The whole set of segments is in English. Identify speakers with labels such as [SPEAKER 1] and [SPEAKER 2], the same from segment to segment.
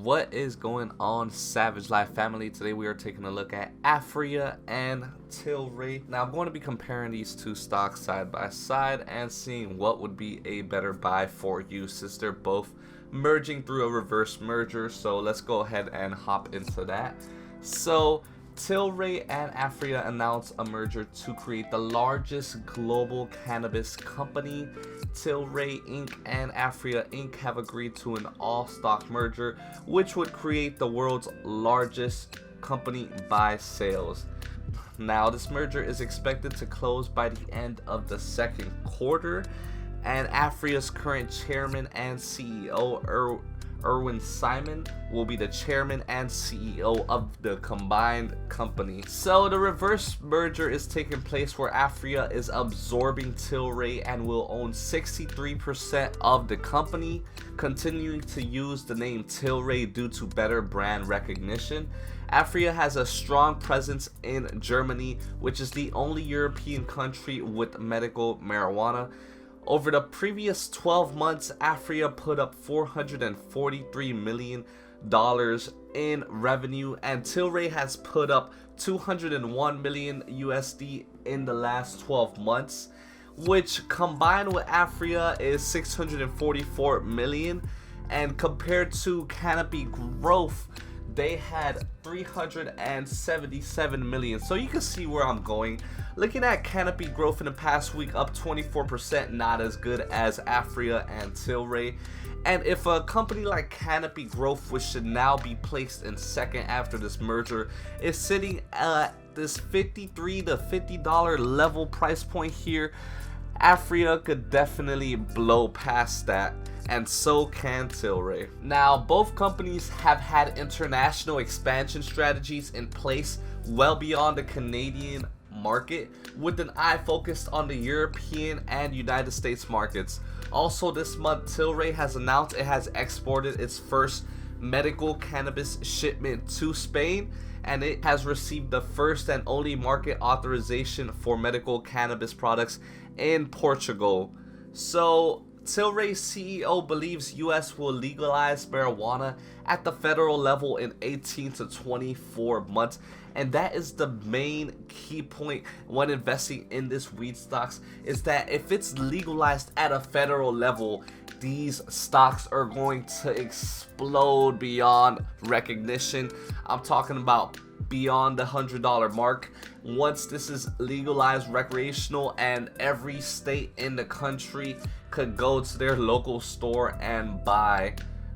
[SPEAKER 1] What is going on, Savage Life family? Today we are taking a look at Aphria and Tilray. Now I'm going to be comparing these two stocks side by side and seeing what would be a better buy for you, since they're both merging through a reverse merger. So let's go ahead and hop into that. So Tilray and Aphria announced a merger to create the largest global cannabis company. Tilray Inc. and Aphria Inc. have agreed to an all-stock merger, which would create the world's largest company by sales. Now, this merger is expected to close by the end of the second quarter, and Aphria's current chairman and CEO, Irwin Simon, will be the chairman and CEO of the combined company. So the reverse merger is taking place where Aphria is absorbing Tilray and will own 63% of the company, continuing to use the name Tilray due to better brand recognition. Aphria has a strong presence in Germany, which is the only European country with medical marijuana. Over the previous 12 months, Aphria put up $443 million in revenue, and Tilray has put up $201 million USD in the last 12 months, which combined with Aphria is $644 million, and compared to Canopy Growth, they had $377 million. So you can see where I'm going. Looking at Canopy Growth in the past week, up 24%, not as good as Aphria and Tilray. And if a company like Canopy Growth, which should now be placed in second after this merger, is sitting at this $53 to $50 level price point here, Aphria could definitely blow past that, and so can Tilray. Now, both companies have had international expansion strategies in place well beyond the Canadian market, with an eye focused on the European and United States markets. Also this month, Tilray has announced it has exported its first medical cannabis shipment to Spain, and it has received the first and only market authorization for medical cannabis products in Portugal. So Tilray's CEO believes US will legalize marijuana at the federal level in 18 to 24 months, and that is the main key point when investing in this weed stocks, is that if it's legalized at a federal level, these stocks are going to explode beyond recognition. I'm talking about beyond the $100 mark once this is legalized recreational, and every state in the country could go to their local store and buy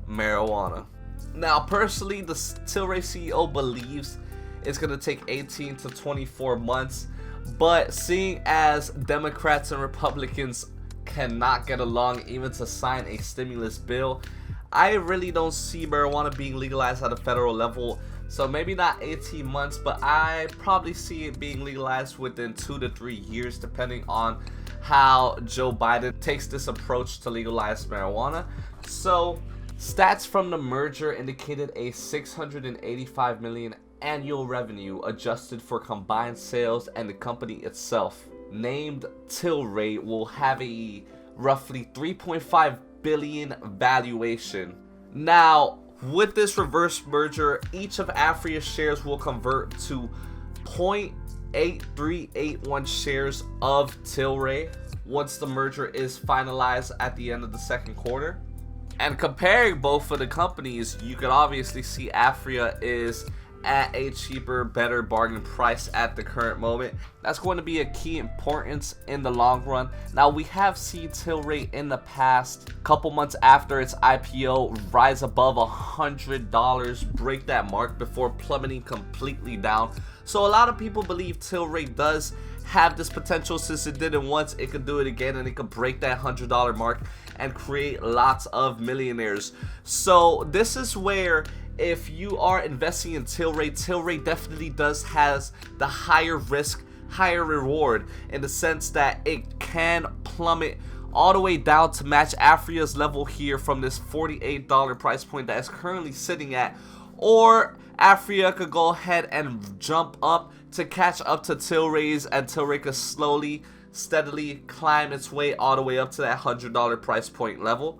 [SPEAKER 1] marijuana. Now, personally, the Tilray CEO believes it's going to take 18 to 24 months, but seeing as Democrats and Republicans cannot get along even to sign a stimulus bill, I really don't see marijuana being legalized at a federal level. So maybe not 18 months, but I probably see it being legalized within 2 to 3 years, depending on how Joe Biden takes this approach to legalize marijuana. So stats from the merger indicated a $685 million annual revenue adjusted for combined sales, and the company itself, named Tilray, will have a roughly $3.5 billion valuation. Now, with this reverse merger, each of Aphria's shares will convert to 0.8381 shares of Tilray once the merger is finalized at the end of the second quarter. And comparing both of the companies, you can obviously see Aphria is at a cheaper, better bargain price at the current moment. That's going to be a key importance in the long run. Now, we have seen Tilray in the past couple months after its IPO rise above $100, break that mark before plummeting completely down. So a lot of people believe Tilray does have this potential. Since it did it once, it could do it again, and it could break that $100 mark and create lots of millionaires. So this is where, if you are investing in Tilray definitely has the higher risk, higher reward, in the sense that it can plummet all the way down to match Aphria's level here from this $48 price point that is currently sitting at, or Aphria could go ahead and jump up to catch up to Tilray's, and Tilray could slowly, steadily climb its way all the way up to that $100 price point level.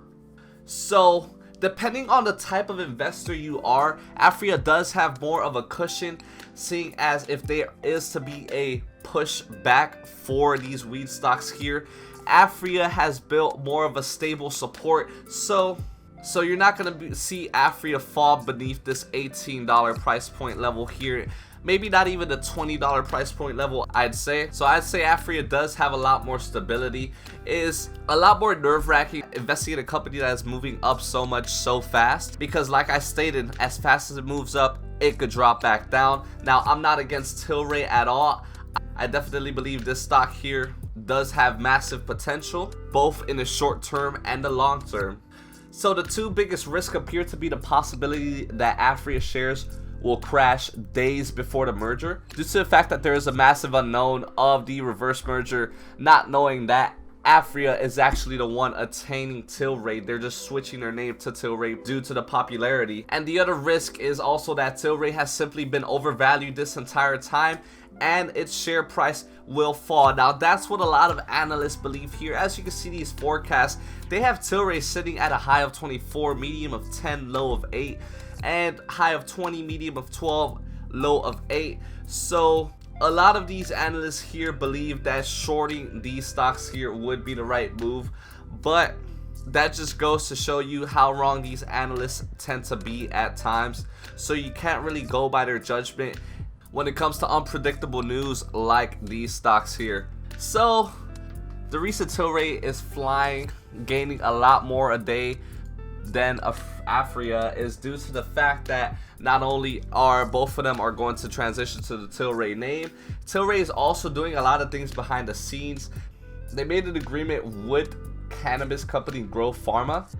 [SPEAKER 1] So Depending on the type of investor you are, Aphria does have more of a cushion, seeing as if there is to be a push back for these weed stocks here, Aphria has built more of a stable support, so you're not going to see Aphria fall beneath this $18 price point level here. Maybe not even the $20 price point level, I'd say. So I'd say Aphria does have a lot more stability. It is a lot more nerve-wracking investing in a company that is moving up so much so fast, because like I stated, as fast as it moves up, it could drop back down. Now, I'm not against Tilray at all. I definitely believe this stock here does have massive potential, both in the short term and the long term. So the two biggest risks appear to be the possibility that Aphria shares will crash days before the merger, due to the fact that there is a massive unknown of the reverse merger, not knowing that Aphria is actually the one attaining Tilray. They're just switching their name to Tilray due to the popularity. And the other risk is also that Tilray has simply been overvalued this entire time, and its share price will fall. Now, that's what a lot of analysts believe here. As you can see, these forecasts, they have Tilray sitting at a high of 24, medium of 10, low of 8, and high of 20, medium of 12, low of 8. So a lot of these analysts here believe that shorting these stocks here would be the right move, but that just goes to show you how wrong these analysts tend to be at times. So you can't really go by their judgment when it comes to unpredictable news like these stocks here. So the recent Tilray is flying, gaining a lot more a day than Aphria, is due to the fact that not only are both of them are going to transition to the Tilray name, Tilray is also doing a lot of things behind the scenes. They made an agreement with cannabis company Grow Pharma,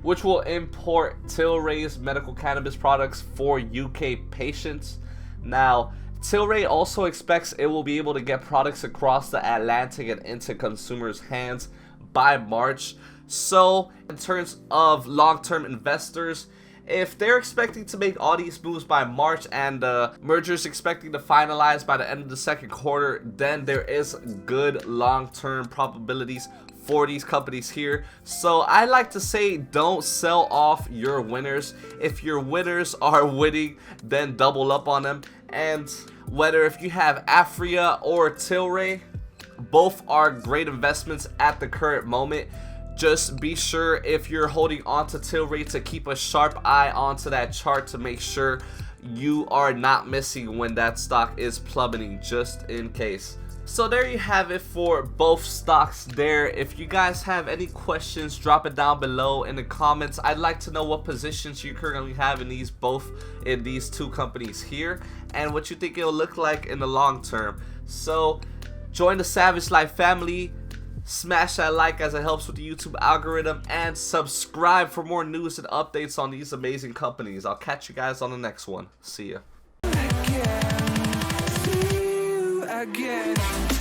[SPEAKER 1] which will import Tilray's medical cannabis products for UK patients. Now, Tilray also expects it will be able to get products across the Atlantic and into consumers' hands by March. So in terms of long-term investors, if they're expecting to make all these moves by March and the merger is expecting to finalize by the end of the second quarter, then there is good long-term probabilities for these companies here. So I like to say, don't sell off your winners. If your winners are winning, then double up on them. And whether if you have Aphria or Tilray, both are great investments at the current moment. Just be sure, if you're holding on to Tilray, to keep a sharp eye onto that chart to make sure you are not missing when that stock is plummeting, just in case. So there you have it for both stocks there. If you guys have any questions, drop it down below in the comments. I'd like to know what positions you currently have in these two companies here, and what you think it'll look like in the long term. So join the Savage Life family. Smash that like as it helps with the YouTube algorithm, and subscribe for more news and updates on these amazing companies. I'll catch you guys on the next one. See ya. Again.